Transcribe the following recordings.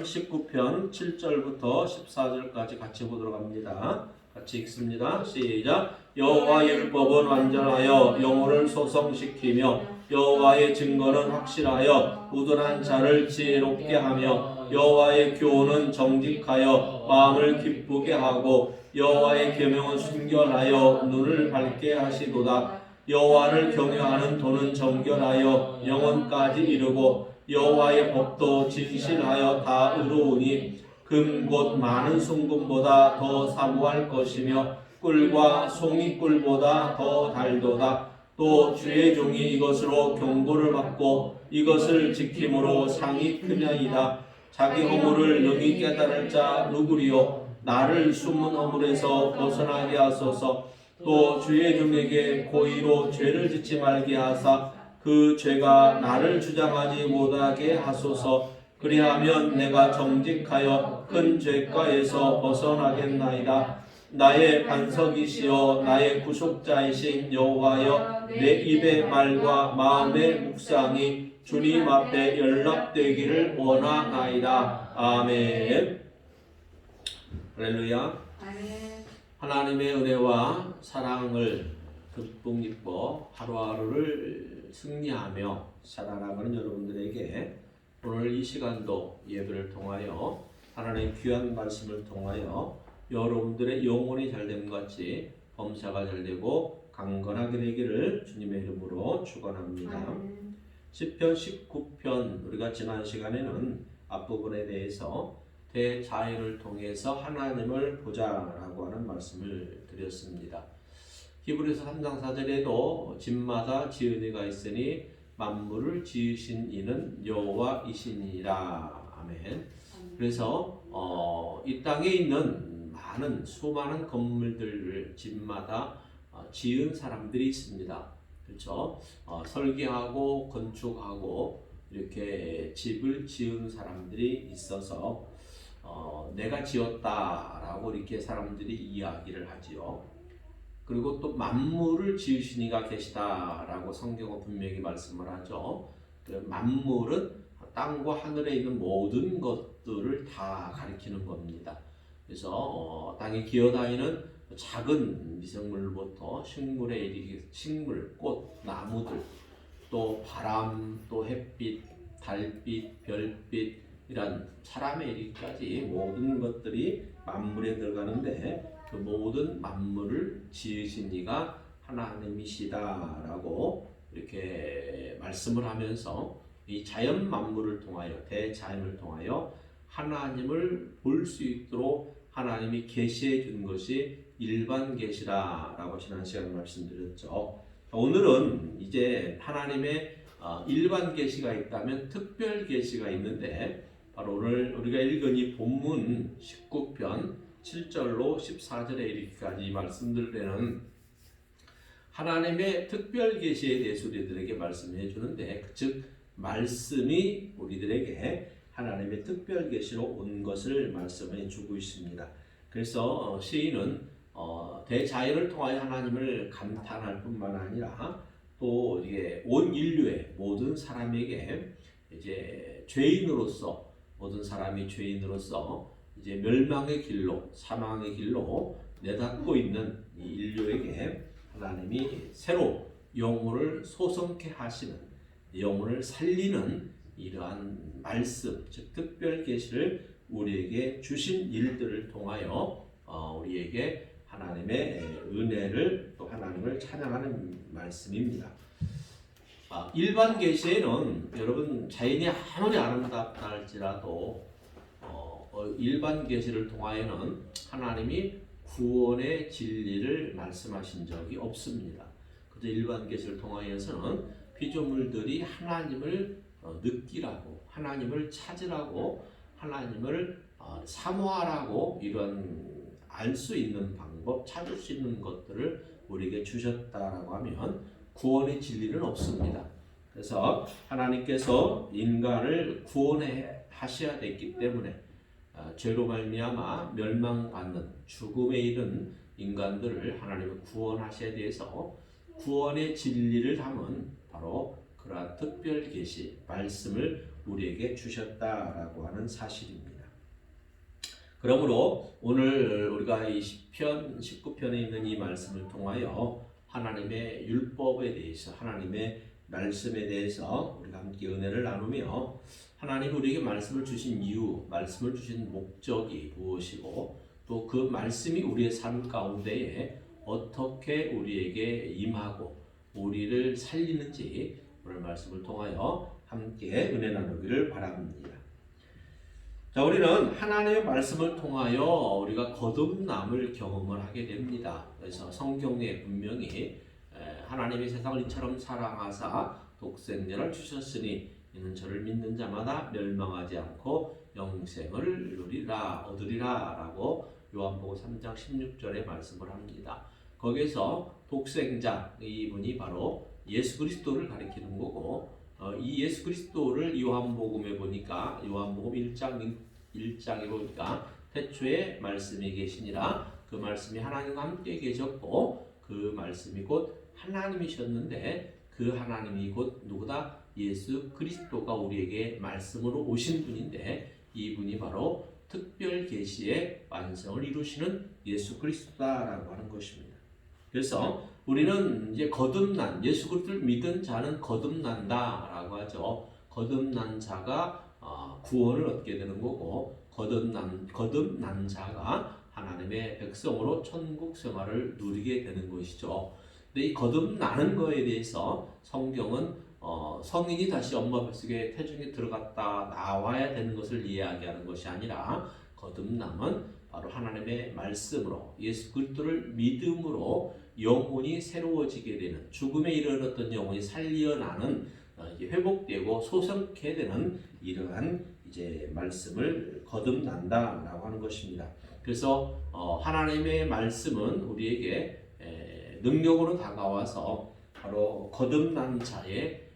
19편 7절부터 14절까지 같이 보도록 합니다. 같이 읽습니다. 시작. 여호와의 율법은 완전하여 영혼을 소성시키며 여호와의 증거는 확실하여 우둔한 자를 지혜롭게 하며 여호와의 교훈은 정직하여 마음을 기쁘게 하고 여호와의 계명은 순결하여 눈을 밝게 하시도다. 여호와를 경외하는 도는 정결하여 영혼까지 이르고 여호와의 법도 진실하여 다 의로우니 금 곧 많은 순금보다 더 사모할 것이며 꿀과 송이꿀보다 더 달도다. 또 주의 종이 이것으로 경고를 받고 이것을 지킴으로 상이 크냐이다. 자기 허물을 능히 깨달을 자 누구리요? 나를 숨은 허물에서 벗어나게 하소서. 또 주의 종에게 고의로 죄를 짓지 말게 하사 그 죄가 나를 주장하지 못하게 하소서. 그리하면 내가 정직하여 큰 죄가에서 벗어나겠나이다. 나의 반석이시여 나의 구속자이신 여호와여 내 입의 말과 마음의 묵상이 주님 앞에 연락되기를 원하나이다. 아멘. 할렐루야. 하나님의 은혜와 사랑을 듬뿍 입고 하루하루를 승리하며 살아나가는 여러분들에게 오늘 이 시간도 예배를 통하여 하나님의 귀한 말씀을 통하여 여러분들의 영혼이 잘됨 같이 범사가 잘되고 강건하게 되기를 주님의 이름으로 축원합니다. 시편 19편 우리가 지난 시간에는 앞부분에 대해서 대자연을 통해서 하나님을 보자라고 하는 말씀을 드렸습니다. 히브리서 3장 4절에도 집마다 지은 이가 있으니 만물을 지으신 이는 여호와이시니라. 아멘. 그래서 이 땅에 있는 많은 수많은 건물들을 집마다 지은 사람들이 있습니다. 그렇죠? 설계하고 건축하고 이렇게 집을 지은 사람들이 있어서 내가 지었다라고 이렇게 사람들이 이야기를 하지요. 그리고 또 만물을 지으신 이가 계시다라고 성경은 분명히 말씀을 하죠. 만물은 땅과 하늘에 있는 모든 것들을 다 가리키는 겁니다. 그래서 땅에 기어다니는 작은 미생물부터 식물에 이르기 식물, 꽃, 나무들, 또 바람, 또 햇빛, 달빛, 별빛 이런 사람에 이르기까지 모든 것들이 만물에 들어가는데 그 모든 만물을 지으신 이가 하나님이시다라고 이렇게 말씀을 하면서 이 자연 만물을 통하여 대자연을 통하여 하나님을 볼 수 있도록 하나님이 계시해 준 것이 일반 계시라라고 지난 시간에 말씀드렸죠. 오늘은 이제 하나님의 일반 계시가 있다면 특별 계시가 있는데 바로 오늘 우리가 읽은 이 본문 19편 7절로 14절에 이르기까지 말씀들에는 하나님의 특별 계시에 대해서 우리들에게 말씀해 주는데 즉 말씀이 우리들에게 하나님의 특별 계시로 온 것을 말씀해 주고 있습니다. 그래서 시인은 대자연을 통하여 하나님을 감탄할 뿐만 아니라 또 이게 온 인류의 모든 사람에게 이제 죄인으로서 모든 사람이 죄인으로서 이제 멸망의 길로 사망의 길로 내닫고 있는 이 인류에게 하나님이 새로 영혼을 소성케 하시는 영혼을 살리는 이러한 말씀 즉 특별 계시를 우리에게 주신 일들을 통하여 우리에게 하나님의 은혜를 또 하나님을 찬양하는 말씀입니다. 일반 계시에는 여러분 자연이 아무리 아름답다 할지라도 일반 계시를 통하여는 하나님이 구원의 진리를 말씀하신 적이 없습니다. 그저 일반 계시를 통하여서는 피조물들이 하나님을 느끼라고 하나님을 찾으라고 하나님을 사모하라고 이런 알 수 있는 방법 찾을 수 있는 것들을 우리에게 주셨다라고 하면 구원의 진리는 없습니다. 그래서 하나님께서 인간을 구원해 하셔야 됐기 때문에 죄로 말미암아 멸망받는 죽음에 이른 인간들을 하나님은 구원하셔야 돼서 구원의 진리를 담은 바로 그러한 특별 계시 말씀을 우리에게 주셨다라고 하는 사실입니다. 그러므로 오늘 우리가 이 시편 19편에 있는 이 말씀을 통하여 하나님의 율법에 대해서, 하나님의 말씀에 대해서 우리가 함께 은혜를 나누며 하나님 우리에게 말씀을 주신 이유, 말씀을 주신 목적이 무엇이고 또 그 말씀이 우리의 삶 가운데에 어떻게 우리에게 임하고 우리를 살리는지 오늘 말씀을 통하여 함께 은혜 나누기를 바랍니다. 자, 우리는 하나님의 말씀을 통하여 우리가 거듭남을 경험을 하게 됩니다. 그래서 성경에 분명히 하나님이 세상을 이처럼 사랑하사 독생자를 주셨으니 이는 저를 믿는 자마다 멸망하지 않고 영생을 얻으리라 라고 요한복음 3장 16절에 말씀을 합니다. 거기에서 독생자, 이분이 바로 예수 그리스도를 가리키는 거고 이 예수 그리스도를 요한복음에 보니까 요한복음 1장에 보니까 태초에 말씀이 계시니라, 그 말씀이 하나님과 함께 계셨고 그 말씀이 곧 하나님이셨는데 그 하나님이 곧 누구다? 예수 그리스도가 우리에게 말씀으로 오신 분인데 이분이 바로 특별 계시의 완성을 이루시는 예수 그리스도다라고 하는 것입니다. 그래서 우리는 이제 거듭난 예수 그리스도를 믿은 자는 거듭난다라고 하죠. 거듭난 자가 구원을 얻게 되는 거고 거듭난 자가 하나님의 백성으로 천국 생활을 누리게 되는 것이죠. 근데 이 거듭나는 거에 대해서 성경은 성인이 다시 엄마 뱃속에 태중에 들어갔다 나와야 되는 것을 이야기하는 것이 아니라 거듭남은 바로 하나님의 말씀으로 예수 그리스도를 믿음으로 영혼이 새로워지게 되는, 죽음에 이르렀던 영혼이 살려나는, 회복되고 소성케 되는 이러한 이제 말씀을 거듭난다라고 하는 것입니다. 그래서 하나님의 말씀은 우리에게 능력으로 다가와서 바로 거듭난 자의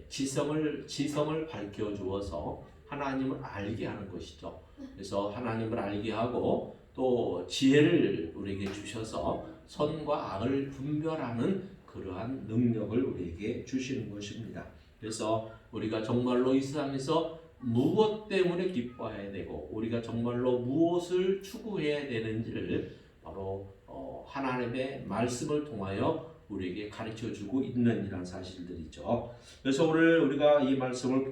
지성을 밝혀 주어서 하나님을 알게 하는 것이죠. 그래서 하나님을 알게 하고 또 지혜를 우리에게 주셔서 선과 악을 분별하는 그러한 능력을 우리에게 주시는 것입니다. 그래서 우리가 정말로 이 세상에서 무엇 때문에 기뻐해야 되고 우리가 정말로 무엇을 추구해야 되는지를 바로 하나님의 말씀을 통하여 우리에게 가르쳐주고 있는 이런 사실들이죠. 그래서 오늘 우리가 이 말씀을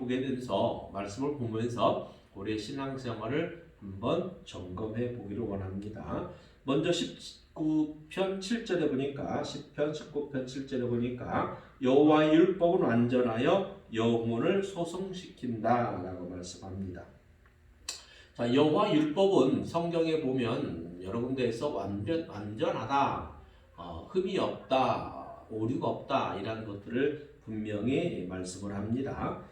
말씀을 보면서 우리의 신앙생활을 한번 점검해 보기를 원합니다. 먼저 19편 7절에 보니까 10편 19편 7절에 보니까 여호와의 율법은 완전하여 영혼을 소성시킨다라고 말씀합니다. 자, 여호와 율법은 성경에 보면 여러 군데에서 완전하다, 흠이 없다, 오류가 없다 이런 것들을 분명히 말씀을 합니다.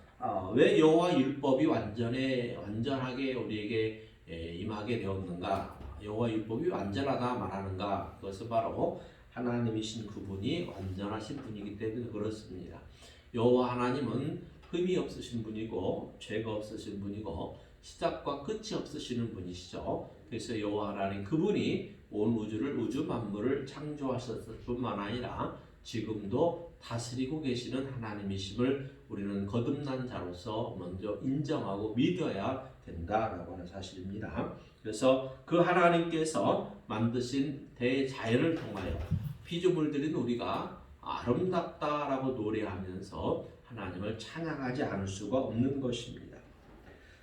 왜 여호와 율법이 완전하게 우리에게 임하게 되었는가? 여호와 율법이 완전하다 말하는가? 그것은 바로 하나님이신 그분이 완전하신 분이기 때문에 그렇습니다. 여호와 하나님은 흠이 없으신 분이고 죄가 없으신 분이고 시작과 끝이 없으시는 분이시죠. 그래서 여호와 하나님 그분이 온 우주 만물을 창조하셨을 뿐만 아니라 지금도 다스리고 계시는 하나님이심을 우리는 거듭난 자로서 먼저 인정하고 믿어야 된다라고 하는 사실입니다. 그래서 그 하나님께서 만드신 대자연을 통하여 피조물들인 우리가 아름답다라고 노래하면서 하나님을 찬양하지 않을 수가 없는 것입니다.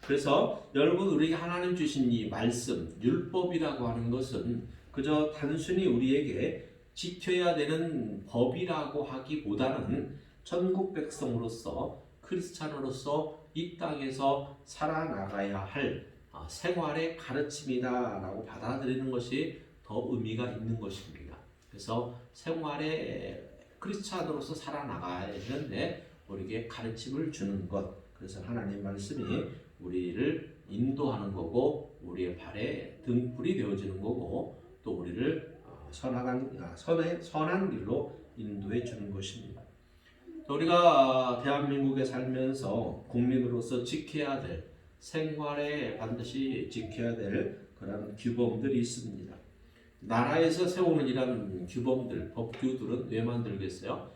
그래서 여러분 우리에게 하나님 주신 이 말씀, 율법이라고 하는 것은 그저 단순히 우리에게 지켜야 되는 법이라고 하기보다는 천국 백성으로서 크리스찬으로서 이 땅에서 살아나가야 할 생활의 가르침이다라고 받아들이는 것이 더 의미가 있는 것입니다. 그래서 생활의 크리스찬으로서 살아나가야 되는데 우리에게 가르침을 주는 것, 그래서 하나님 말씀이 우리를 인도하는 거고 우리의 발에 등불이 되어주는 거고 또 우리를 선한 길로 인도해 주는 것입니다. 또 우리가 대한민국에 살면서 국민으로서 지켜야 될 생활에 반드시 지켜야 될 그런 규범들이 있습니다. 나라에서 세우는 이런 규범들, 법규들은 왜 만들겠어요?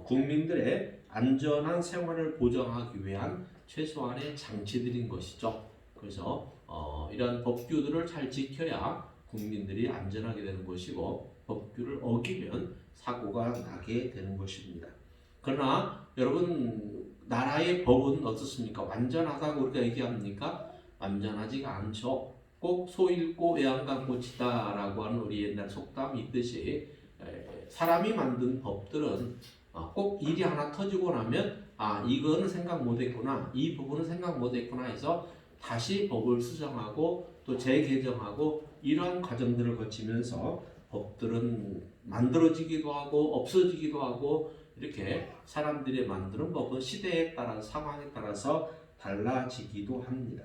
국민들의 안전한 생활을 보장하기 위한 최소한의 장치들인 것이죠. 그래서 이러한 법규들을 잘 지켜야 국민들이 안전하게 되는 것이고 법규를 어기면 사고가 나게 되는 것입니다. 그러나 여러분 나라의 법은 어떻습니까? 완전하다고 우리가 얘기합니까? 완전하지가 않죠. 꼭 소 잃고 외양간 고치다라고 하는 우리 옛날 속담이 있듯이 사람이 만든 법들은 꼭 일이 하나 터지고 나면 이거는 생각 못했구나, 이 부분은 생각 못했구나 해서 다시 법을 수정하고 또 재개정하고 이러한 과정들을 거치면서 법들은 만들어지기도 하고 없어지기도 하고 이렇게 사람들이 만드는 법은 시대에 따라 상황에 따라서 달라지기도 합니다.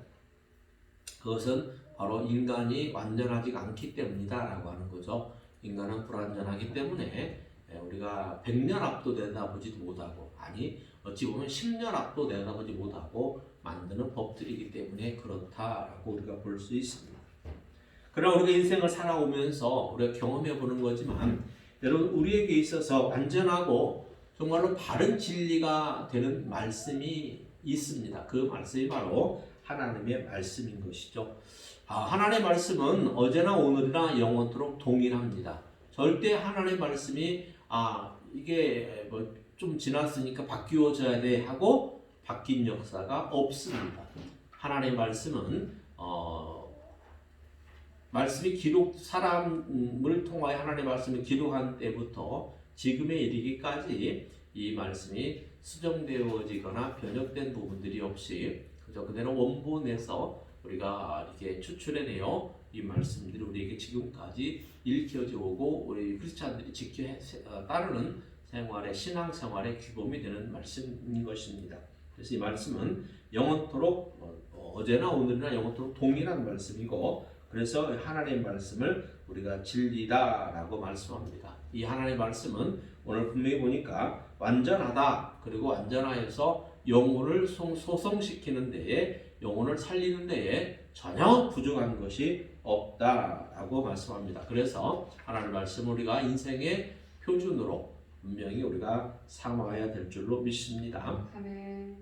그것은 바로 인간이 완전하지 않기 때문이다라고 하는 거죠. 인간은 불완전하기 때문에 우리가 100년 앞도 내다보지도 못하고 어찌 보면 10년 앞도 내다보지 못하고 만드는 법들이기 때문에 그렇다라고 우리가 볼 수 있습니다. 그러나 우리가 인생을 살아오면서 우리가 경험해 보는 거지만 여러분 우리에게 있어서 완전하고 정말로 바른 진리가 되는 말씀이 있습니다. 그 말씀이 바로 하나님의 말씀인 것이죠. 하나님의 말씀은 어제나 오늘이나 영원토록 동일합니다. 절대 하나님의 말씀이 이게 뭐 좀 지났으니까 바뀌어져야 돼 하고 바뀐 역사가 없습니다. 하나님의 말씀은 말씀이 사람을 통하여 하나님의 말씀을 기록한 때부터 지금에 이르기까지 이 말씀이 수정되어지거나 변형된 부분들이 없이 그대로 원본에서 우리가 이렇게 추출해내어 이 말씀들이 우리에게 지금까지 읽혀져 오고 우리 크리스찬들이 지켜 따르는 생활의 신앙생활의 규범이 되는 말씀인 것입니다. 그래서 이 말씀은 영원토록 어제나 오늘이나 영원토록 동일한 말씀이고 그래서 하나님의 말씀을 우리가 진리다라고 말씀합니다. 이 하나님의 말씀은 오늘 분명히 보니까 완전하다 그리고 완전하여서 영혼을 소성시키는 데에 영혼을 살리는 데에 전혀 부족한 것이 없다라고 말씀합니다. 그래서 하나님의 말씀을 우리가 인생의 표준으로 분명히 우리가 삼아야 될 줄로 믿습니다. 아멘.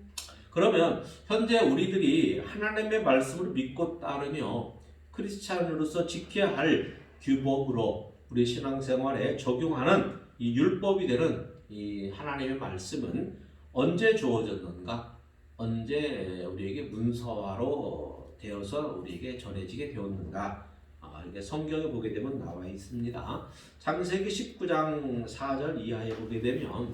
그러면 현재 우리들이 하나님의 말씀을 믿고 따르며 크리스찬으로서 지켜야 할 규범으로 우리 신앙생활에 적용하는 이 율법이 되는 이 하나님의 말씀은 언제 주어졌는가? 언제 우리에게 문서화로 되어서 우리에게 전해지게 되었는가? 이게 성경에 보게 되면 나와 있습니다. 창세기 19장 4절 이하에 보게 되면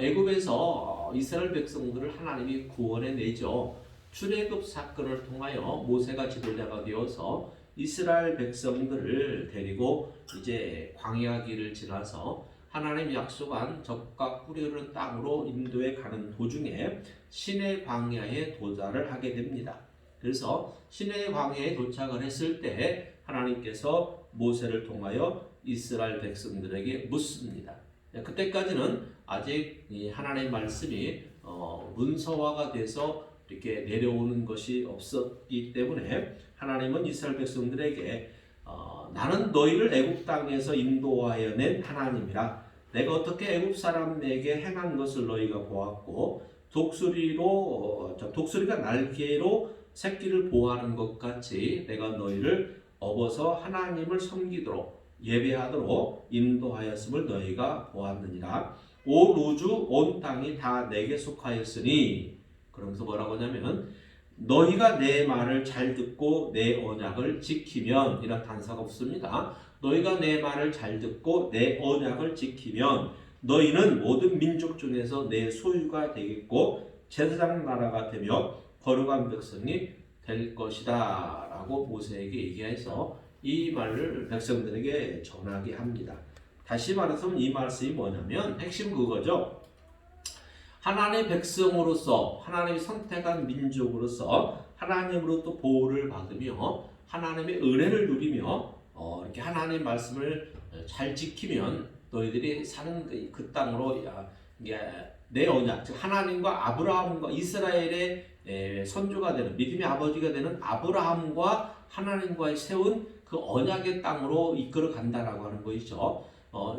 애굽에서 이스라엘 백성들을 하나님이 구원해 내죠. 출애굽 사건을 통하여 모세가 지도자가 되어서 이스라엘 백성들을 데리고 이제 광야 길을 지나서 하나님 약속한 적과 꿀이 흐르는 땅으로 인도해 가는 도중에 시내 광야에 도달을 하게 됩니다. 그래서 시내 광야에 도착을 했을 때 하나님께서 모세를 통하여 이스라엘 백성들에게 묻습니다. 그때까지는 아직 이 하나님의 말씀이 문서화가 돼서 이렇게 내려오는 것이 없었기 때문에 하나님은 이스라엘 백성들에게 나는 너희를 애굽 땅에서 인도하여 낸 하나님이라. 내가 어떻게 애굽 사람에게 행한 것을 너희가 보았고 독수리가 날개로 새끼를 보호하는 것 같이 내가 너희를 업어서 하나님을 섬기도록 예배하도록 인도하였음을 너희가 보았느니라. 온 우주 온 땅이 다 내게 속하였으니 그러면서 뭐라고 하냐면 너희가 내 말을 잘 듣고 내 언약을 지키면 이런 단서가 없습니다. 너희가 내 말을 잘 듣고 내 언약을 지키면 너희는 모든 민족 중에서 내 소유가 되겠고 제사장 나라가 되며 거룩한 백성이 될 것이다 라고 모세에게 얘기해서 이 말을 백성들에게 전하게 합니다. 다시 말해서 이 말씀이 뭐냐면 핵심은 그거죠. 하나님의 백성으로서 하나님이 선택한 민족으로서 하나님으로부터 보호를 받으며 하나님의 은혜를 누리며 이렇게 하나님의 말씀을 잘 지키면 너희들이 사는 그 땅으로 내 언약, 즉 하나님과 아브라함과 이스라엘의 선조가 되는 믿음의 아버지가 되는 아브라함과 하나님과의 세운 그 언약의 땅으로 이끌어 간다라고 하는 것이죠.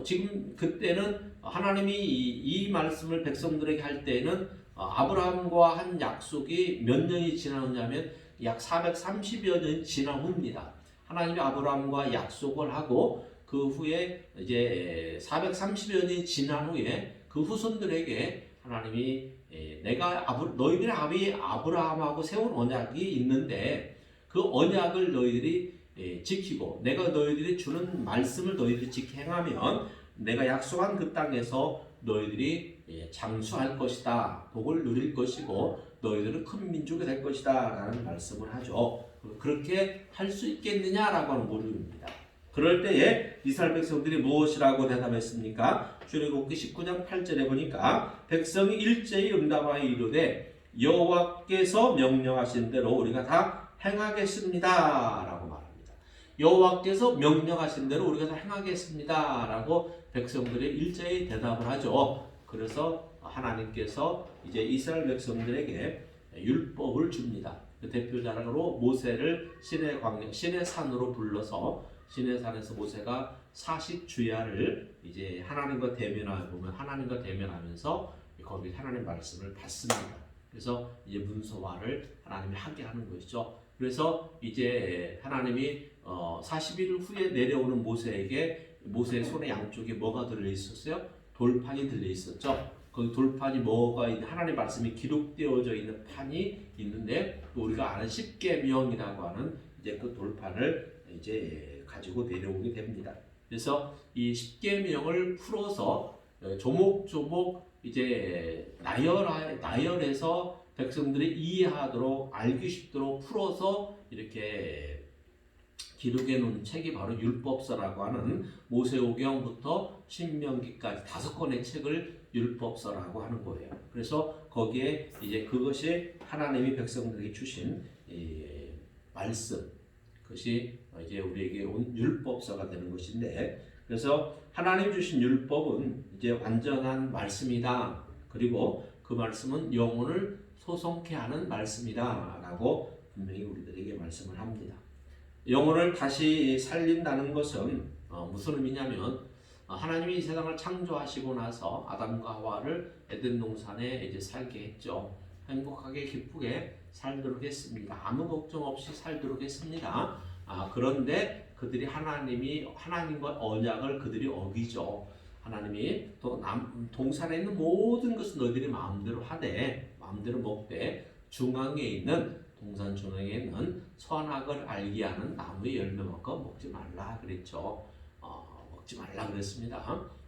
지금 그때는 하나님이 이 말씀을 백성들에게 할 때는 아브라함과 한 약속이 몇 년이 지나느냐면 약 430여 년이 지난 후입니다. 하나님이 아브라함과 약속을 하고 그 후에 이제 430여 년이 지난 후에 그 후손들에게 하나님이 내가 너희들의 아비 아브라함하고 세운 언약이 있는데 그 언약을 너희들이 지키고 내가 너희들이 주는 말씀을 너희들이 지켜 행하면 내가 약속한 그 땅에서 너희들이 장수할 것이다. 복을 누릴 것이고 너희들은 큰 민족이 될 것이다 라는 말씀을 하죠. 그렇게 할 수 있겠느냐라고 하는 물음입니다. 그럴 때에 이스라엘 백성들이 무엇이라고 대답했습니까? 출애굽기 19장 8절에 보니까 백성이 일제히 응답하여 이르되 여호와께서 명령하신 대로 우리가 다 행하겠습니다 라고 말합니다. 여호와께서 명령하신 대로 우리가 다 행하겠습니다 라고 백성들이 일제히 대답을 하죠. 그래서 하나님께서 이제 이스라엘 백성들에게 율법을 줍니다. 그 대표자로 모세를 시내 산으로 불러서 시내 산에서 모세가 40주야를 이제 하나님과 대면하면서 거기 하나님 말씀을 받습니다. 그래서 이제 문서화를 하나님이 하게 하는 것이죠. 그래서 이제 하나님이 40일 후에 내려오는 모세에게 모세의 손에 양쪽에 뭐가 들려 있었어요? 돌판이 들려 있었죠. 거기 돌판이 뭐가 있는 하나님의 말씀이 기록되어져 있는 판이 있는데 우리가 아는 십계명이라고 하는 이제 그 돌판을 이제 가지고 내려오게 됩니다. 그래서 이 십계명을 풀어서 조목조목 이제 나열해서 백성들이 이해하도록 알기 쉽도록 풀어서 이렇게 기록해 놓은 책이 바로 율법서라고 하는 모세오경부터 신명기까지 5권의 책을 율법서라고 하는 거예요. 그래서 거기에 이제 그것이 하나님이 백성들에게 주신 말씀, 그것이 이제 우리에게 온 율법서가 되는 것인데, 그래서 하나님 주신 율법은 이제 완전한 말씀이다. 그리고 그 말씀은 영혼을 소성케 하는 말씀이다라고 분명히 우리들에게 말씀을 합니다. 영혼을 다시 살린다는 것은 무슨 의미냐면 하나님이 이 세상을 창조하시고 나서 아담과 하와를 에덴 동산에 이제 살게 했죠. 행복하게 기쁘게 살도록 했습니다. 아무 걱정 없이 살도록 했습니다. 그런데 그들이 하나님과 언약을 그들이 어기죠. 하나님이 또 동산에 있는 모든 것은 너희들이 마음대로 하되 마음대로 먹되 동산 중앙에 있는 선악을 알게 하는 나무의 열매만큼 먹지 말라 그랬죠. 먹지 말라 그랬습니다.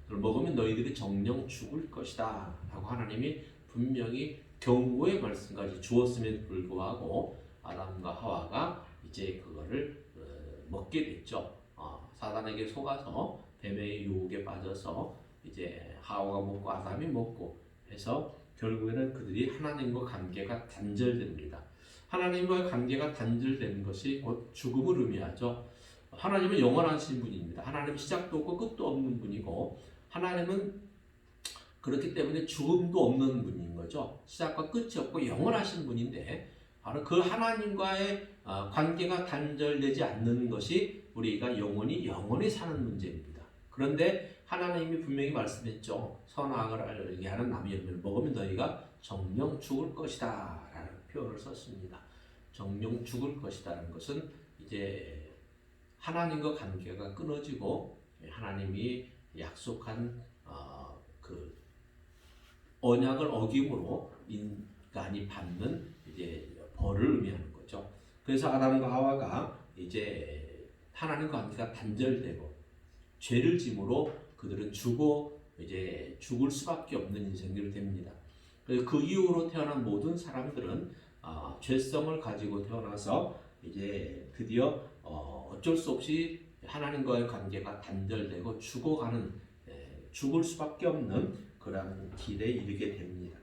그걸 먹으면 너희들이 정령 죽을 것이다 라고 하나님이 분명히 경고의 말씀까지 주었음에도 불구하고 아담과 하와가 이제 그거를 먹게 됐죠. 사단에게 속아서 뱀의 유혹에 빠져서 이제 하와가 먹고 아담이 먹고 해서 결국에는 그들이 하나님과 관계가 단절됩니다. 하나님과의 관계가 단절되는 것이 곧 죽음을 의미하죠. 하나님은 영원하신 분입니다. 하나님은 시작도 없고 끝도 없는 분이고 하나님은 그렇기 때문에 죽음도 없는 분인 거죠. 시작과 끝이 없고 영원하신 분인데 바로 그 하나님과의 관계가 단절되지 않는 것이 우리가 영원히 사는 문제입니다. 그런데 하나님이 분명히 말씀했죠. 선악을 알게 하는 나무의 열매를 먹으면 너희가 정령 죽을 것이다 라는 표현을 썼습니다. 정령 죽을 것이라는 것은 이제 하나님과 관계가 끊어지고 하나님이 약속한 그 언약을 어김으로 인간이 받는 이제 벌을 의미하는 거죠. 그래서 아담과 하와가 이제 하나님과 관계가 단절되고 죄를 짐으로 그들은 이제 죽을 수밖에 없는 인생들이 됩니다. 그 이후로 태어난 모든 사람들은 죄성을 가지고 태어나서 이제 드디어 어쩔 수 없이 하나님과의 관계가 단절되고 죽을 수밖에 없는 그런 길에 이르게 됩니다.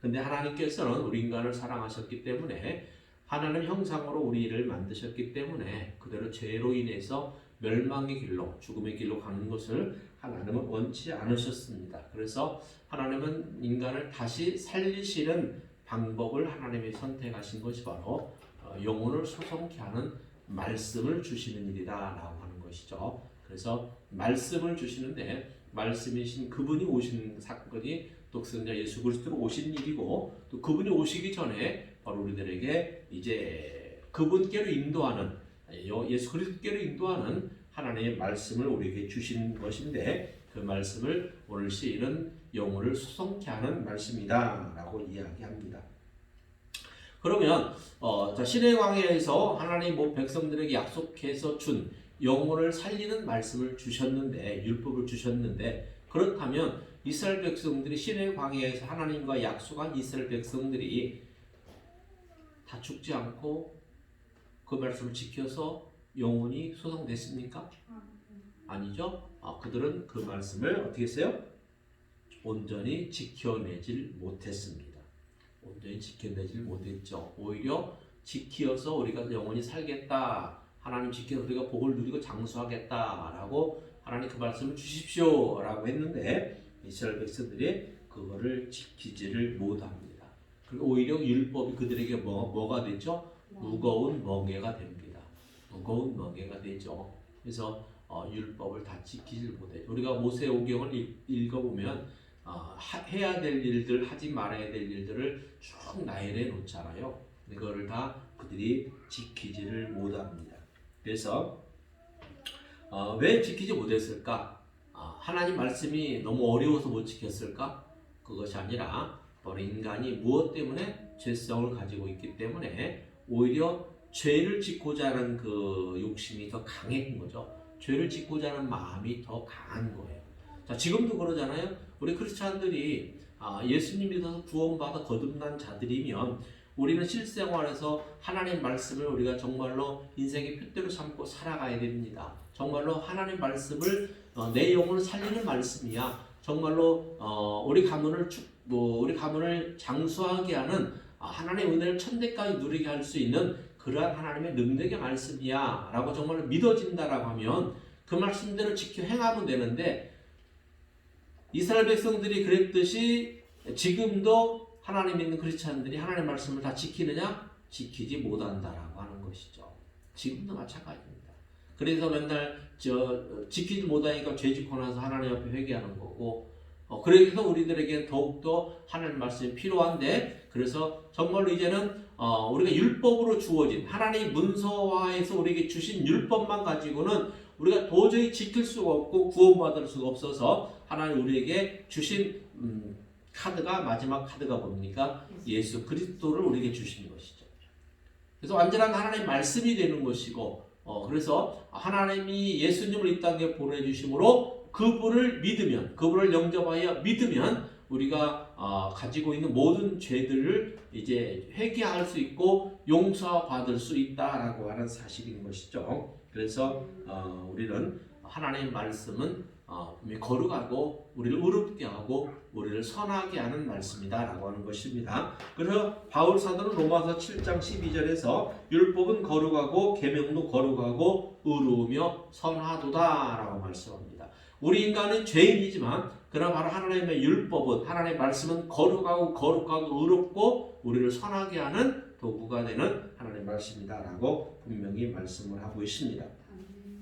근데 하나님께서는 우리 인간을 사랑하셨기 때문에 하나님 형상으로 우리를 만드셨기 때문에 그대로 죄로 인해서 멸망의 길로 죽음의 길로 가는 것을 하나님은 원치 않으셨습니다. 그래서 하나님은 인간을 다시 살리시는 방법을 하나님이 선택하신 것이 바로 영혼을 소성케 하는 말씀을 주시는 일이다라고 하는 것이죠. 그래서 말씀을 주시는데 말씀이신 그분이 오신 사건이 독생자 예수 그리스도로 오신 일이고 또 그분이 오시기 전에 바로 우리들에게 이제 그분께로 인도하는 예수 그리스도께로 인도하는 하나님의 말씀을 우리에게 주신 것인데 그 말씀을 오늘 시인은 영혼을 수송케 하는 말씀이다 라고 이야기합니다. 그러면 신의 광야에서 하나님 백성들에게 약속해서 준 영혼을 살리는 말씀을 주셨는데 율법을 주셨는데 그렇다면 이스라엘 백성들이 신의 광야에서 하나님과 약속한 이스라엘 백성들이 다 죽지 않고 그 말씀을 지켜서 영혼이 소송됐습니까? 아니죠. 그들은 그 말씀을 어떻게 했어요? 온전히 지켜내질 못했습니다. 온전히 지켜내질 못했죠. 오히려 지켜서 우리가 영원히 살겠다. 하나님 지켜서 우리가 복을 누리고 장수하겠다라고 하나님 그 말씀을 주십시오라고 했는데 이스라엘 백성들이 그거를 지키지를 못합니다. 그리고 오히려 율법이 그들에게 뭐가 되죠? 무거운 멍에가 됩니다. 무거운 멍에가 되죠. 그래서 율법을 다 지키질 못해요. 우리가 모세오경을 읽어보면 해야 될 일들, 하지 말아야 될 일들을 쭉 나열해 놓잖아요. 그거를 다 그들이 지키지를 못합니다. 그래서 왜 지키지 못했을까? 하나님 말씀이 너무 어려워서 못 지켰을까? 그것이 아니라 인간이 무엇 때문에 죄성을 가지고 있기 때문에 오히려 죄를 짓고자 하는 그 욕심이 더 강했던 거죠. 죄를 짓고자 하는 마음이 더 강한 거예요. 자, 지금도 그러잖아요. 우리 크리스찬들이 예수님 믿어서 구원받아 거듭난 자들이면 우리는 실생활에서 하나님 말씀을 우리가 정말로 인생의 표대로 삼고 살아가야 됩니다. 정말로 하나님 말씀을 내 영혼을 살리는 말씀이야. 정말로 우리 가문을 장수하게 하는 하나님의 은혜를 천대까지 누리게 할 수 있는 그러한 하나님의 능력의 말씀이야 라고 정말 믿어진다라고 하면 그 말씀대로 지켜 행하면 되는데 이스라엘 백성들이 그랬듯이 지금도 하나님 믿는 크리스찬들이 하나님의 말씀을 다 지키느냐? 지키지 못한다라고 하는 것이죠. 지금도 마찬가지입니다. 그래서 맨날 지키지 못하니까 죄짓고 나서 하나님 앞에 회개하는 거고 그래서 우리들에게 더욱더 하나님 말씀이 필요한데 그래서 정말로 이제는 우리가 율법으로 주어진 하나님 문서화에서 우리에게 주신 율법만 가지고는 우리가 도저히 지킬 수가 없고 구원받을 수가 없어서 하나님 우리에게 주신 카드가 마지막 카드가 뭡니까? 예수 그리스도를 우리에게 주신 것이죠. 그래서 완전한 하나님 말씀이 되는 것이고 그래서 하나님이 예수님을 이 땅에 보내주심으로 그분을 믿으면 그분을 영접하여 믿으면 우리가 가지고 있는 모든 죄들을 이제 회개할 수 있고 용서받을 수 있다라고 하는 사실인 것이죠. 그래서 우리는 하나님의 말씀은 거룩하고 우리를 의롭게 하고 우리를 선하게 하는 말씀이다라고 하는 것입니다. 그래서 바울 사도는 로마서 7장 12절에서 율법은 거룩하고 계명도 거룩하고 의로우며 선하도다라고 말씀합니다. 우리 인간은 죄인이지만 그러나 바로 하나님의 율법은 하나님의 말씀은 거룩하고 의롭고 우리를 선하게 하는 도구가 되는 하나님의 말씀이다라고 분명히 말씀을 하고 있습니다.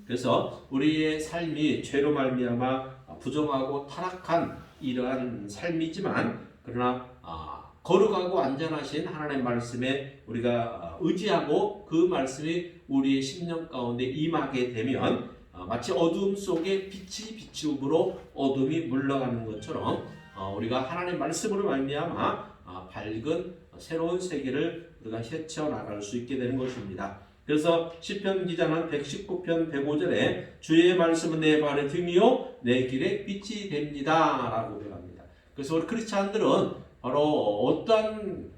그래서 우리의 삶이 죄로 말미암아 부정하고 타락한 이러한 삶이지만 그러나 거룩하고 안전하신 하나님의 말씀에 우리가 의지하고 그 말씀이 우리의 심령 가운데 임하게 되면 마치 어둠 속에 빛이 비추음으로 어둠이 물러가는 것처럼 우리가 하나님의 말씀으로 말미암아 밝은 새로운 세계를 우리가 헤쳐나갈 수 있게 되는 것입니다. 그래서 시편 기자는 119편 105절에 주의 말씀은 내 발의 등이요 내 길의 빛이 됩니다 라고 배합니다. 그래서 우리 크리스찬들은 바로 어떤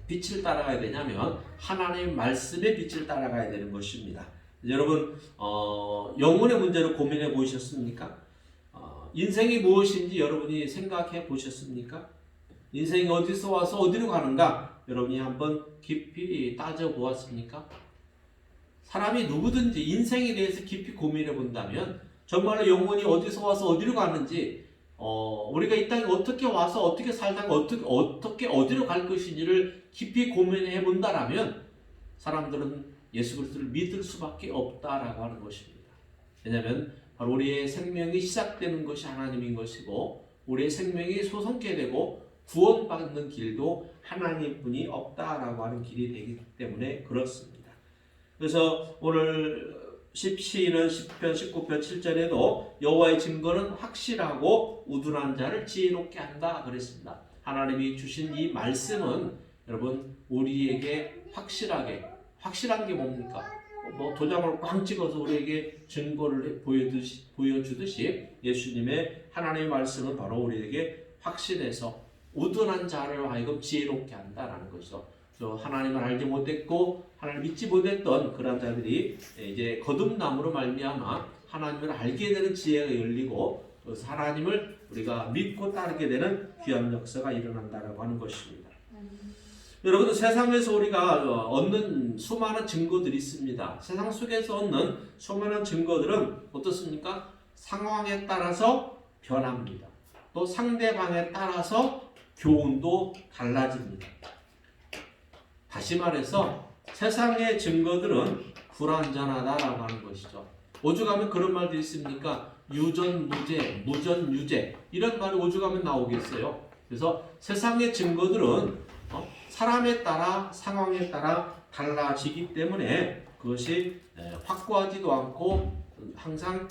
빛을 따라가야 되냐면 하나님의 말씀의 빛을 따라가야 되는 것입니다. 여러분 영혼의 문제를 고민해 보셨습니까? 인생이 무엇인지 여러분이 생각해 보셨습니까? 인생이 어디서 와서 어디로 가는가 여러분이 한번 깊이 따져 보았습니까? 사람이 누구든지 인생에 대해서 깊이 고민해 본다면 정말로 영혼이 어디서 와서 어디로 가는지 우리가 이 땅에 어떻게 와서 어떻게 살다가 어떻게 어디로 갈 것인지를 깊이 고민해 본다라면 사람들은 예수 그리스도를 믿을 수밖에 없다라고 하는 것입니다. 왜냐하면 바로 우리의 생명이 시작되는 것이 하나님인 것이고 우리의 생명이 솟게 되고 구원받는 길도 하나님뿐이 없다라고 하는 길이 되기 때문에 그렇습니다. 그래서 오늘 시인은 시편 19편 7절에도 여호와의 증거는 확실하고 우둔한 자를 지혜롭게 한다 그랬습니다. 하나님이 주신 이 말씀은 여러분 우리에게 확실한 게 뭡니까? 뭐 도장을 꽝 찍어서 우리에게 증거를 보여주듯이 예수님의 하나님의 말씀은 바로 우리에게 확신해서 우둔한 자를 하여금 지혜롭게 한다라는 것이죠. 또 하나님을 알지 못했고 하나님을 믿지 못했던 그런 자들이 이제 거듭남으로 말미암아 하나님을 알게 되는 지혜가 열리고 그래서 하나님을 우리가 믿고 따르게 되는 귀한 역사가 일어난다라고 하는 것입니다. 여러분 세상에서 우리가 얻는 수많은 증거들이 있습니다. 세상 속에서 얻는 수많은 증거들은 어떻습니까? 상황에 따라서 변합니다. 또 상대방에 따라서 교훈도 달라집니다. 다시 말해서 세상의 증거들은 불완전하다라고 하는 것이죠. 오죽하면 그런 말도 있습니까? 유전무죄, 무전유죄 이런 말이 오죽하면 나오겠어요. 그래서 세상의 증거들은 사람에 따라 상황에 따라 달라지기 때문에 그것이 확고하지도 않고 항상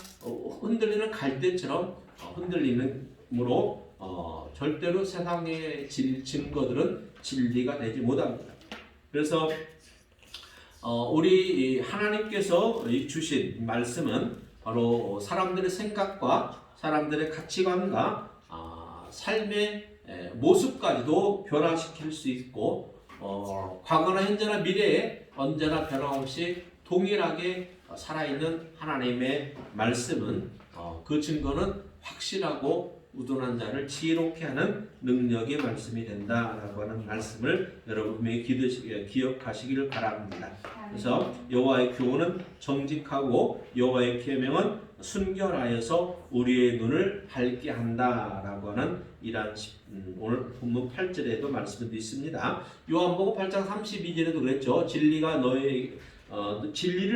흔들리는 갈대처럼 흔들리는므로 절대로 세상의 증거들은 진리가 되지 못합니다. 그래서 우리 하나님께서 주신 말씀은 바로 사람들의 생각과 사람들의 가치관과 삶의 모습까지도 변화시킬 수 있고 과거나 현재나 미래에 언제나 변함없이 동일하게 살아있는 하나님의 말씀은 그 증거는 확실하고 우둔한 자를 지혜롭게 하는 능력의 말씀이 된다라고 하는 말씀을 여러분 분명히 기억하시기를 바랍니다. 그래서 여호와의 교훈은 정직하고 여호와의 계명은 순결하여서 우리의 눈을 밝게 한다라고 하는 이러한 오늘 본문 8절에도 말씀도 있습니다. 요한복음 8장 32절에도 그랬죠. 진리를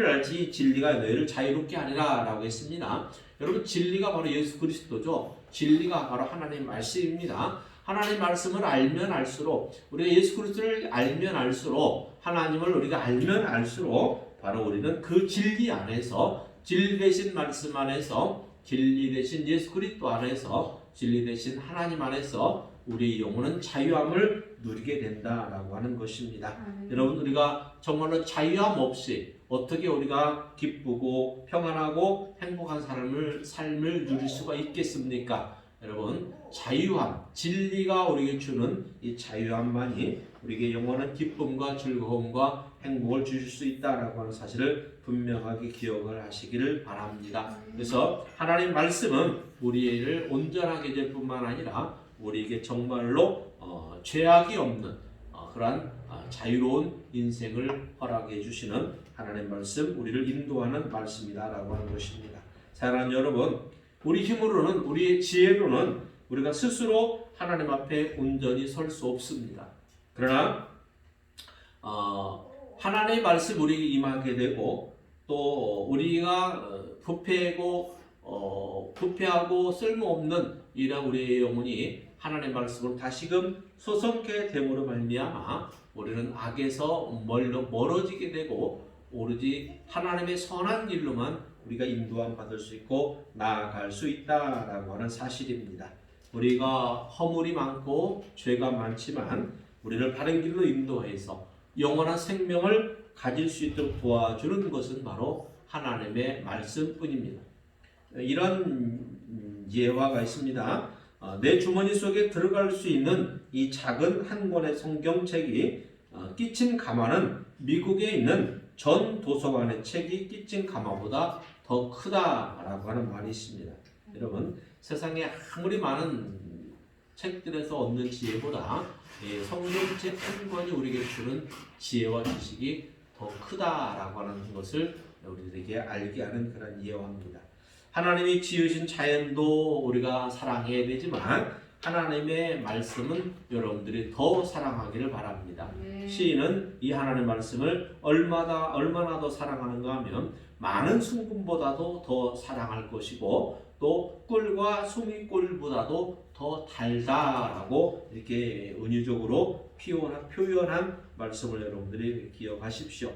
알지 진리가 너희를 자유롭게 하리라 라고 했습니다. 여러분 진리가 바로 예수 그리스도죠. 진리가 바로 하나님의 말씀입니다. 하나님의 말씀을 알면 알수록 우리가 예수 그리스도를 알면 알수록 하나님을 우리가 알면 알수록 바로 우리는 그 진리 안에서 진리 되신 말씀 안에서 진리 되신 예수 그리스도 안에서 진리 되신 하나님 안에서 우리의 영혼은 자유함을 누리게 된다라고 하는 것입니다. 여러분 우리가 정말로 자유함 없이 어떻게 우리가 기쁘고 평안하고 행복한 삶을 누릴 수가 있겠습니까? 여러분 자유함, 진리가 우리에게 주는 이 자유함만이 우리에게 영원한 기쁨과 즐거움과 행복을 주실 수 있다라고 하는 사실을 분명하게 기억을 하시기를 바랍니다. 그래서 하나님 말씀은 우리를 온전하게 될 뿐만 아니라 우리에게 정말로 죄악이 없는 그러한 자유로운 인생을 허락해 주시는 하나님 말씀, 우리를 인도하는 말씀이다라고 하는 것입니다. 사랑하는 여러분, 우리 힘으로는 우리의 지혜로는 우리가 스스로 하나님 앞에 온전히 설 수 없습니다. 그러나 하나님의 말씀 우리에게 임하게 되고 또 우리가 부패하고 쓸모없는 이런 우리의 영혼이 하나님의 말씀으로 다시금 소성케 됨으로 말미암아 우리는 악에서 멀어지게 되고 오로지 하나님의 선한 길로만 우리가 인도함 받을 수 있고 나아갈 수 있다라고 하는 사실입니다. 우리가 허물이 많고 죄가 많지만 우리를 바른 길로 인도해서 영원한 생명을 가질 수 있도록 도와주는 것은 바로 하나님의 말씀뿐입니다. 이런 예화가 있습니다. 내 주머니 속에 들어갈 수 있는 이 작은 한 권의 성경책이 끼친 가마는 미국에 있는 전 도서관의 책이 끼친 가마보다 더 크다라고 하는 말이 있습니다. 여러분 세상에 아무리 많은 책들에서 얻는 지혜보다 성경책 한 권이 우리에게 주는 지혜와 지식이 더 크다라고 하는 것을 우리에게 알게 하는 그런 예화입니다. 하나님이 지으신 자연도 우리가 사랑해야 되지만 하나님의 말씀은 여러분들이 더 사랑하기를 바랍니다. 시인은 이 하나님의 말씀을 얼마나 더 사랑하는가 하면 많은 순금보다도 더 사랑할 것이고 또 꿀과 송이꿀보다도 더 달다라고 이렇게 은유적으로 표현한 말씀을 여러분들이 기억하십시오.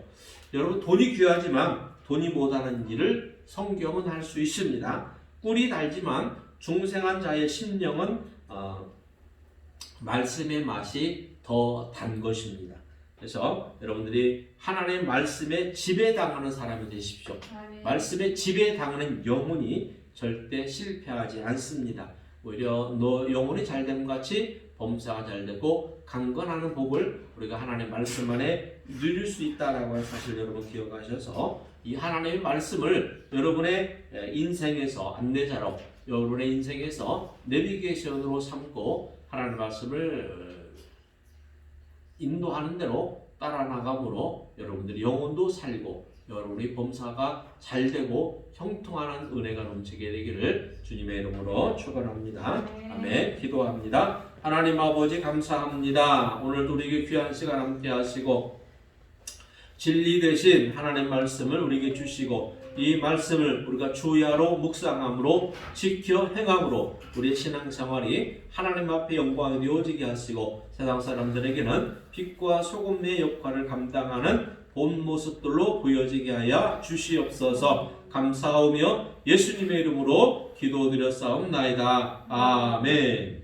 여러분, 돈이 귀하지만 돈이 못하는 일을 성경은 할 수 있습니다. 꿀이 달지만 중생한 자의 심령은 말씀의 맛이 더 단 것입니다. 그래서 여러분들이 하나님의 말씀에 지배당하는 사람이 되십시오. 말씀에 지배당하는 영혼이 절대 실패하지 않습니다. 오히려 영혼이 잘됨 같이 범사가 잘되고 강건하는 복을 우리가 하나님의 말씀 안에 누릴 수 있다라고 하는 사실 여러분 기억하셔서 이 하나님의 말씀을 여러분의 인생에서 안내자로, 여러분의 인생에서 내비게이션으로 삼고 하나님의 말씀을 인도하는 대로 따라 나감으로 여러분들이 영혼도 살고 여러분의 범사가 잘되고 형통하는 은혜가 넘치게 되기를 주님의 이름으로 축원합니다. 아멘. 기도합니다. 하나님 아버지 감사합니다. 오늘도 우리에게 귀한 시간 함께 하시고 진리 대신 하나님 말씀을 우리에게 주시고 이 말씀을 우리가 주야로 묵상함으로 지켜 행함으로 우리의 신앙생활이 하나님 앞에 영광이 되어지게 하시고 세상 사람들에게는 빛과 소금의 역할을 감당하는 본 모습들로 보여지게 하여 주시옵소서. 감사하며 예수님의 이름으로 기도드렸사옵나이다. 아멘.